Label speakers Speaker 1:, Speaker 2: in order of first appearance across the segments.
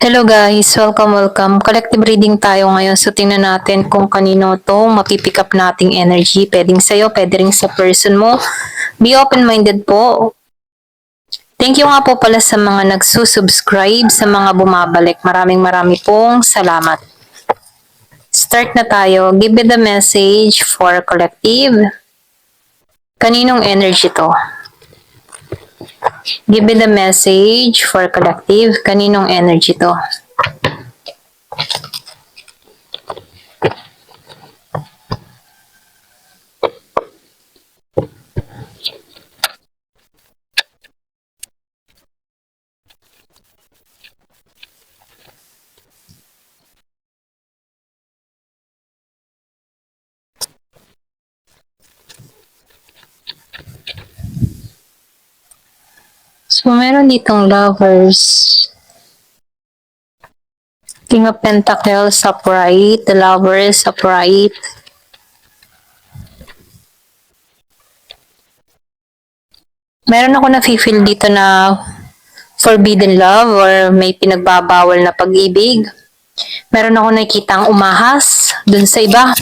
Speaker 1: Hello guys, welcome. Collective reading tayo ngayon. So tingnan natin kung kanino to mapipick up nating energy. Pwedeng sa'yo, pwede rin sa person mo. Be open-minded po. Thank you nga po pala sa mga nagsusubscribe, sa mga bumabalik. Maraming pong salamat. Start na tayo. Give me the message for collective. Kaninong energy to? Give me the message for collective. Kaninong energy to? So, meron ditong lovers. King of Pentacles upright, the lovers upright. Meron ako na-feel dito na forbidden love or may pinagbabawal na pag-ibig. Meron ako nakikitang umahas dun sa iba.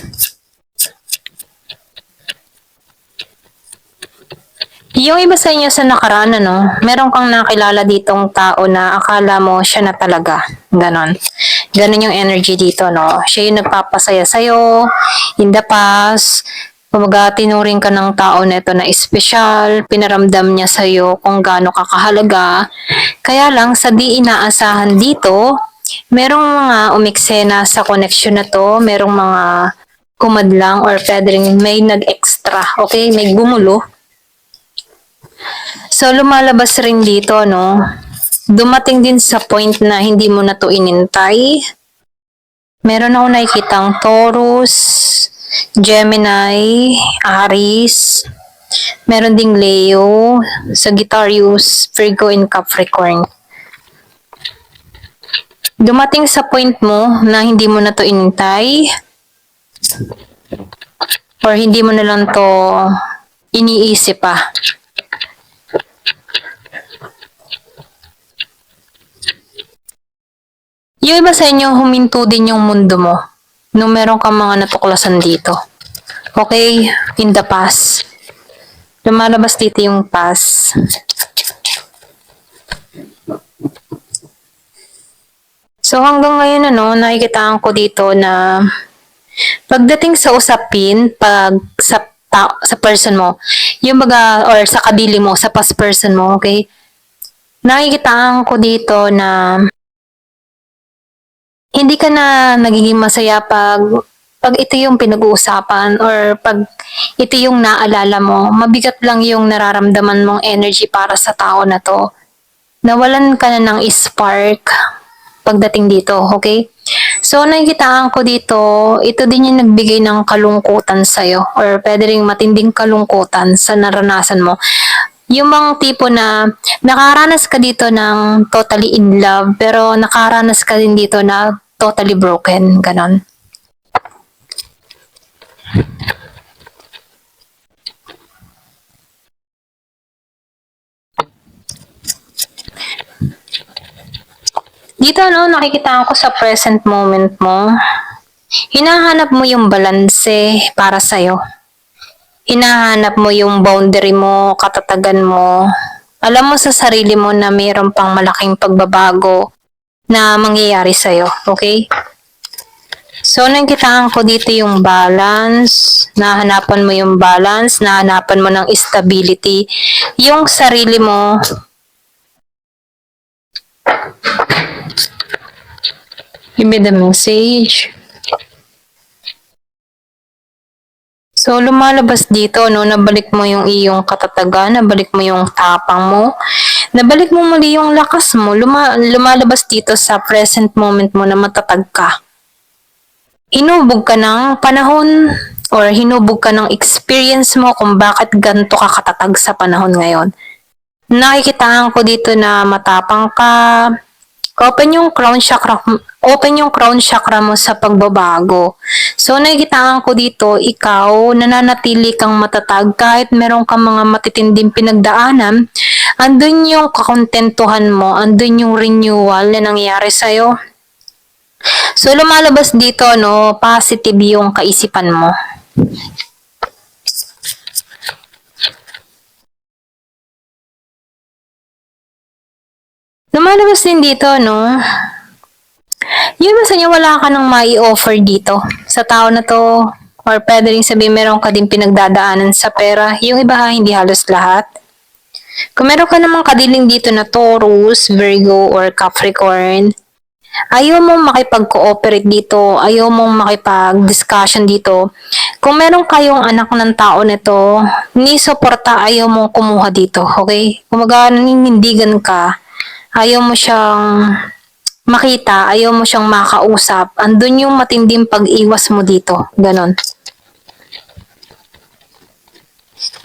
Speaker 1: Yung iba sa inyo sa nakaraan, meron kang nakilala ditong tao na akala mo siya na talaga. Ganon. Ganon yung energy dito, no? Siya yung nagpapasaya sa'yo, in the past. Kumaga, tinuring ka ng tao na ito na espesyal, pinaramdam niya sa'yo kung gaano kakahalaga. Kaya lang, sa di inaasahan dito, merong mga umiksena sa connection na to, merong mga kumadlang or pwede rin may nag-extra, okay? May gumulo. So, lumalabas rin dito, dumating din sa point na hindi mo na to inintay. Meron ako nakikitang Taurus, Gemini, Aries, meron ding Leo, Sagittarius, Virgo, and Capricorn. Dumating sa point mo na hindi mo na to inintay or hindi mo na lang to iniisip pa. Yung iba sa inyo, huminto din yung mundo mo nung meron kang mga natuklasan dito. Okay? In the past. Lumalabas dito yung past. So hanggang ngayon, nakikitaan ko dito na pagdating sa usapin, sa person mo, yung baga, or sa kabili mo, sa past person mo, okay? Nakikitaan ko dito na hindi ka na nagiging masaya pag ito yung pinag-uusapan or pag ito yung naalala mo. Mabigat lang yung nararamdaman mong energy para sa tao na to. Nawalan ka na ng spark pagdating dito, okay? So, nakikitaan ko dito, ito din yung nagbigay ng kalungkutan sa'yo or pwede ring matinding kalungkutan sa naranasan mo. Yung mga tipo na nakaranas ka dito ng totally in love pero nakaranas ka din dito na totally broken, ganon. Dito nakikita ko sa present moment mo, hinahanap mo yung balanse para sa'yo. Hinahanap mo yung boundary mo, katatagan mo. Alam mo sa sarili mo na mayroon pang malaking pagbabago na mangyayari sa'yo, okay? So, nakikitaan ko dito yung balance, nahanapan mo yung balance, nahanapan mo ng stability, yung sarili mo. Give me the message. So, lumalabas dito, nabalik mo yung iyong katatagan, nabalik mo yung tapang mo, nabalik mo muli yung lakas mo, lumalabas dito sa present moment mo na matatag ka. Hinubog ka ng panahon or hinubog ka ng experience mo kung bakit ganito ka katatag sa panahon ngayon. Nakikitaan ko dito na matapang ka, open yung crown chakra mo sa pagbabago. So, nakikitaan ko dito, ikaw, nananatili kang matatag kahit meron kang mga matitinding pinagdaanan, andun yung kakontentuhan mo, andun yung renewal na nangyayari sa'yo. So, lumalabas dito, no, positive yung kaisipan mo. Lumalabas din dito, no, yun ba sa inyo, wala ka nang mai-offer dito sa tao na to, or pwede rin sabihin meron ka din pinagdadaanan sa pera. Yung iba ha, hindi halos lahat. Kung meron ka namang kadiling dito na Taurus, Virgo, or Capricorn, ayaw mong makipag-cooperate dito, ayaw mong makipag-discussion dito. Kung meron kayong anak ng tao nito, ni suporta, ayaw mong kumuha dito, okay? Kung naninindigan ka, ayaw mo siyang makita, ayaw mo siyang makausap, andun yung matinding pag-iwas mo dito, ganon.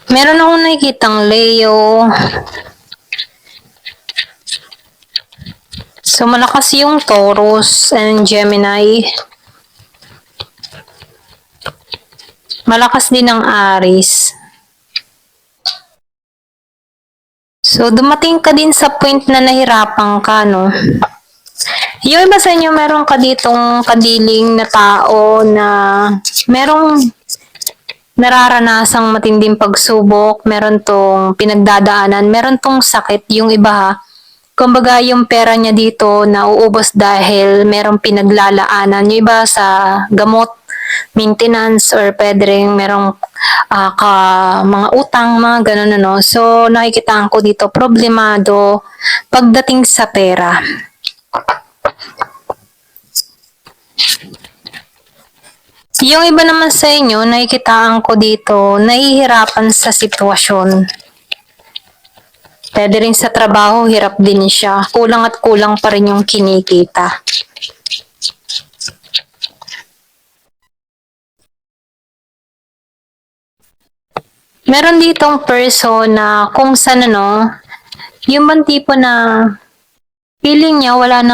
Speaker 1: Meron akong nakikitang Leo. So, malakas yung Taurus and Gemini. Malakas din ang Aries. So, dumating ka din sa point na nahirapan ka, no? Yung iba sa inyo, meron ka ditong kadiling na tao na merong nararanasang matinding pagsubok, meron tong pinagdadaanan, meron tong sakit. Yung iba ha, kumbaga yung pera niya dito nauubos dahil merong pinaglalaanan. Yung iba sa gamot, maintenance, or pwede rin merong mga utang, mga ganun ano. So, nakikitaan ko dito, problemado pagdating sa pera. Yung iba naman sa inyo, nakikitaan ko dito, nahihirapan sa sitwasyon. Pwede rin sa trabaho, hirap din siya. Kulang at kulang pa rin yung kinikita. Meron ditong person na kung saan ano, yung man tipo na feeling niya wala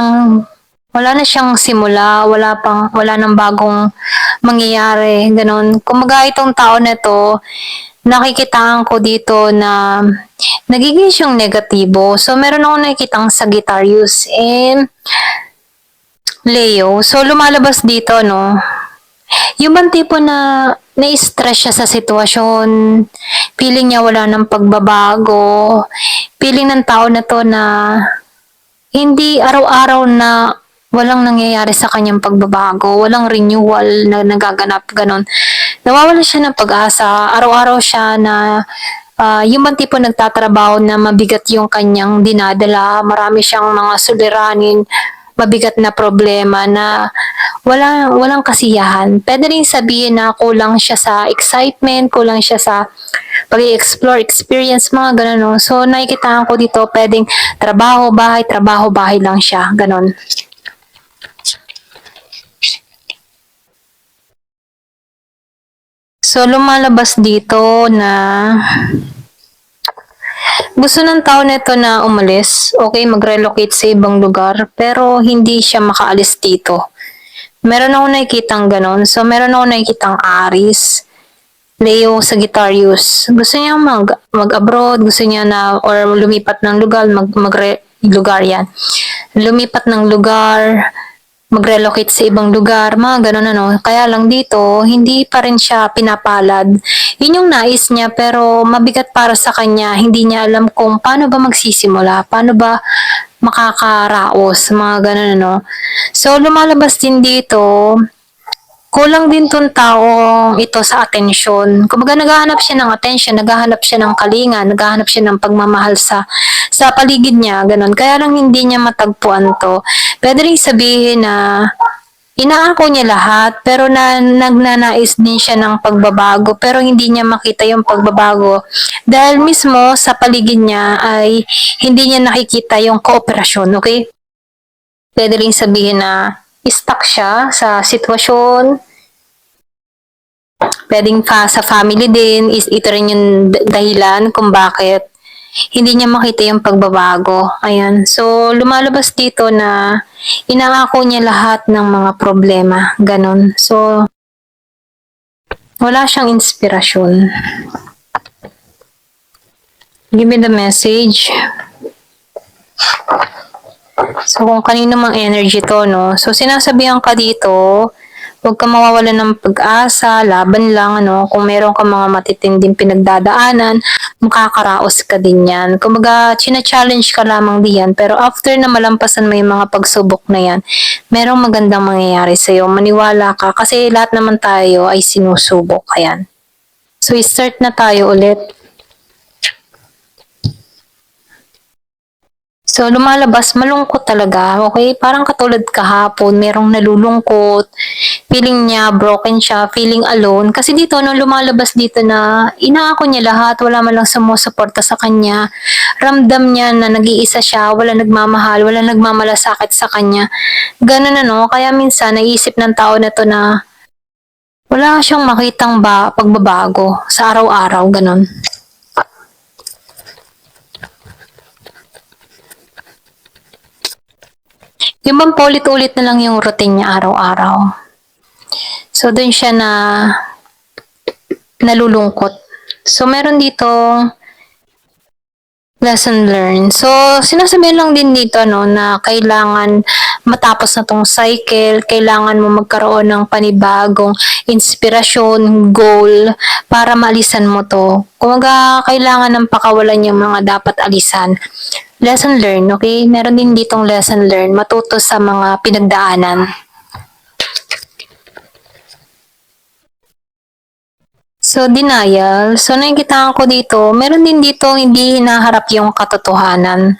Speaker 1: na siyang simula, wala nang bagong mangyayari, ganun. Kumaga itong tao na to, nakikitaan ko dito na nagiging siyang negatibo. So, meron akong nakikitang Sagittarius and Leo. So, lumalabas dito, no? Yung bang tipo na na-stress siya sa sitwasyon, feeling niya wala ng pagbabago, feeling ng tao na to na hindi araw-araw na walang nangyayari sa kanyang pagbabago, walang renewal na nagaganap, ganon. Nawawala siya ng pag-asa, araw-araw siya na yung bang tipo nagtatrabaho na mabigat yung kanyang dinadala, marami siyang mga suliranin, mabigat na problema na walang kasiyahan. Pwede rin sabihin na kulang siya sa excitement, kulang siya sa pag-explore, experience, mga ganun. No? So, nakikitaan ko dito, pwedeng trabaho, bahay lang siya. Ganun. So, lumalabas dito na gusto ng tao nito na umalis, okay, mag-relocate sa ibang lugar, pero hindi siya makaalis dito. Meron ako nakikitang ganon. So, meron ako nakikitang Aries, Leo, Sagittarius. Gusto niya mag-abroad, gusto niya na, or lumipat ng lugar, lugar yan. Lumipat ng lugar, mag-relocate sa ibang lugar, mga ganun ano. Kaya lang dito, hindi pa rin siya pinapalad. Yun yung nais niya, pero mabigat para sa kanya. Hindi niya alam kung paano ba magsisimula, paano ba makakaraos, mga ganun ano. So, lumalabas din dito, kulang din tong taong ito sa atensyon. Kumbaga naghahanap siya ng atensyon, naghahanap siya ng kalinga, naghahanap siya ng pagmamahal sa paligid niya, ganun. Kaya lang hindi niya matagpuan to. Pwede rin sabihin na inaako niya lahat, pero nagnanais din siya ng pagbabago, pero hindi niya makita yung pagbabago. Dahil mismo sa paligid niya ay hindi niya nakikita yung kooperasyon, okay? Pwede rin sabihin na stuck siya sa sitwasyon. Pwedeng sa family din, is ito rin yung dahilan kung bakit hindi niya makita yung pagbabago. Ayan. So, lumalabas dito na inaako niya lahat ng mga problema. Ganon. So, wala siyang inspirasyon. Give me the message. So, kung kanino mang energy to, no? So, sinasabihan ka dito, huwag ka mawawalan ng pag-asa, laban lang, ano? Kung meron ka mga matitinding pinagdadaanan, makakaraos ka din yan. Kumbaga, china-challenge ka lamang diyan, pero after na malampasan mo yung mga pagsubok na yan, merong magandang mangyayari sa'yo. Maniwala ka, kasi lahat naman tayo ay sinusubok. Ayan. So, start na tayo ulit. So, lumalabas, malungkot talaga, okay? Parang katulad kahapon, merong nalulungkot, feeling niya, broken siya, feeling alone. Kasi dito, nung lumalabas dito na inaako niya lahat, wala man lang sumusuporta sa kanya, ramdam niya na nag-iisa siya, wala nagmamahal, wala nagmamalasakit sa kanya. Ganun ano, kaya minsan, naisip ng tao na to na wala siyang makitang pagbabago sa araw-araw, ganun. Yung bang paulit-ulit na lang yung routine niya araw-araw. So, dun siya na nalulungkot. So, meron dito lesson learned. So, sinasabihan lang din dito no, na kailangan matapos na tong cycle, kailangan mo magkaroon ng panibagong inspirasyon, goal, para maalisan mo to. Kumaga, kailangan ng pakawalan yung mga dapat alisan. Lesson learned, okay? Meron din ditong lesson learned, matuto sa mga pinagdaanan. So, denial. So, nakikita ko dito, meron din dito hindi hinaharap yung katotohanan.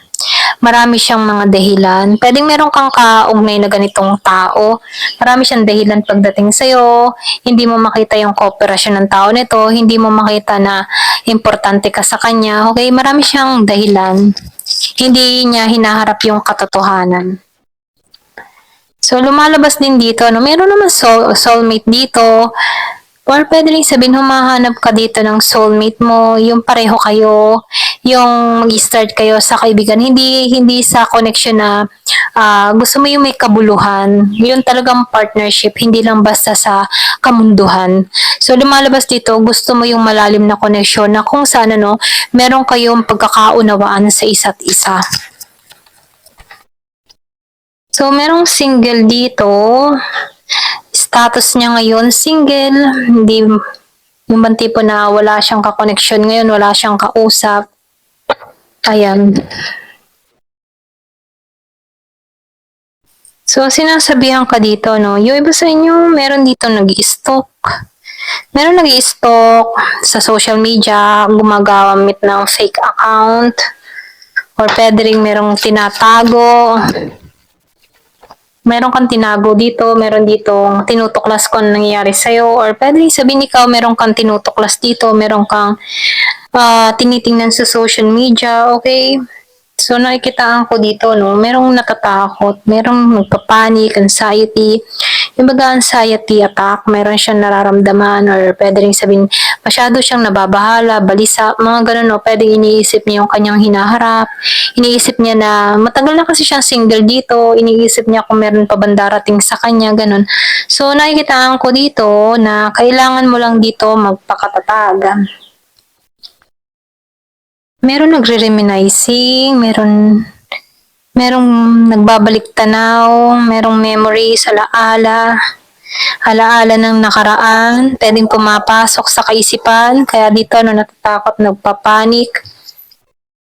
Speaker 1: Marami siyang mga dahilan. Pwedeng meron kang kaugnay na ganitong tao. Marami siyang dahilan pagdating sa'yo. Hindi mo makita yung kooperasyon ng tao nito. Hindi mo makita na importante ka sa kanya. Okay, marami siyang dahilan. Hindi niya hinaharap yung katotohanan. So, lumalabas din dito, no? Meron naman soulmate dito. Or pwede rin sabihin, humahanap ka dito ng soulmate mo, yung pareho kayo, yung mag-start kayo sa kaibigan. Hindi sa connection na gusto mo yung may kabuluhan. Yun talagang partnership, hindi lang basta sa kamunduhan. So, lumalabas dito, gusto mo yung malalim na connection na kung saan ano, meron kayong pagkakaunawaan sa isa't isa. So, merong single dito. Status niya ngayon, single. Hindi, yung bang tipo na wala siyang ka-connection ngayon, wala siyang kausap. Ayan. So, sinasabihan ka dito, no? Yung iba sa inyo, meron dito nag-i-stalk. Meron nag-i-stalk sa social media, gumagamit ng fake account. Or pwede rin merong tinatago. Meron kang tinago dito, meron ditong tinutuklas kung ano nangyayari sa'yo, or pwede sabihin ikaw, meron kang tinutuklas dito, meron kang tinitingnan sa social media, okay? So, nakikitaan ko dito, no, merong natatakot, merong nagpapanik, anxiety. Yung baga anxiety attack, meron siyang nararamdaman or pwede rin sabihin, masyado siyang nababahala, balisa, mga ganun, no, pwede iniisip niya yung kanyang hinaharap, iniisip niya na matagal na kasi siyang single dito, iniisip niya kung meron pa bang darating sa kanya, ganun. So, nakikitaan ko dito na kailangan mo lang dito magpakatatag. Meron nagre-reminiscing, merong nagbabalik tanaw, merong memories, alaala ng nakaraan, pwedeng pumapasok sa kaisipan, kaya dito natatakot, nagpapanik.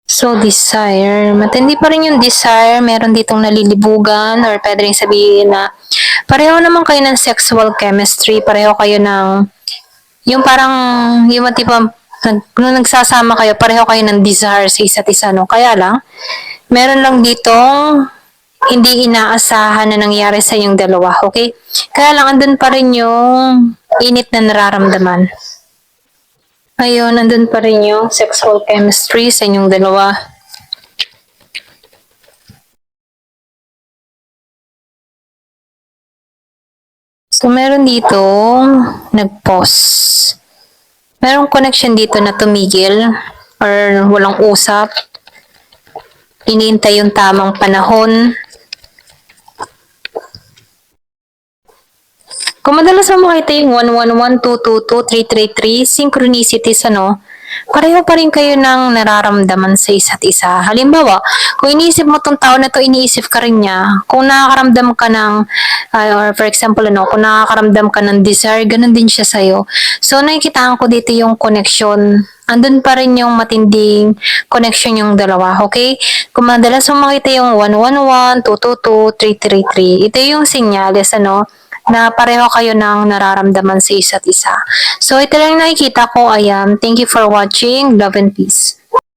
Speaker 1: So, desire. Matindi pa rin yung desire, meron ditong nalilibugan, or pwede rin sabihin na pareho naman kayo ng sexual chemistry, pareho kayo ng, yung parang, yung tipo, nung nagsasama kayo, pareho kayo ng desire sa isa't isa, no? Kaya lang, meron lang ditong hindi inaasahan na nangyari sa inyong dalawa, okay? Kaya lang, andun pa rin yung init na nararamdaman. Ayun, andun pa rin yung sexual chemistry sa inyong dalawa. So, meron dito, nag-pause. Merong connection dito na tumigil or walang usap. Iniintay yung tamang panahon. Kung madalas mo makita yung 111, 222, 333, synchronicities, ano, pareho pa rin kayo ng nararamdaman sa isa't isa. Halimbawa, kung iniisip mo tong tao na to, iniisip ka rin niya. Kung nakakaramdam ka ng, or for example, kung nakakaramdam ka ng desire, ganun din siya sa'yo. So, nakikitaan ko dito yung connection. Andun pa rin yung matinding connection yung dalawa, okay? Kung madalas mo makita yung 111, 222, 333, ito yung senyales, na pareho kayo ng nararamdaman sa isa't isa. So, ito lang nakikita ko. Ayan. Thank you for watching. Love and peace.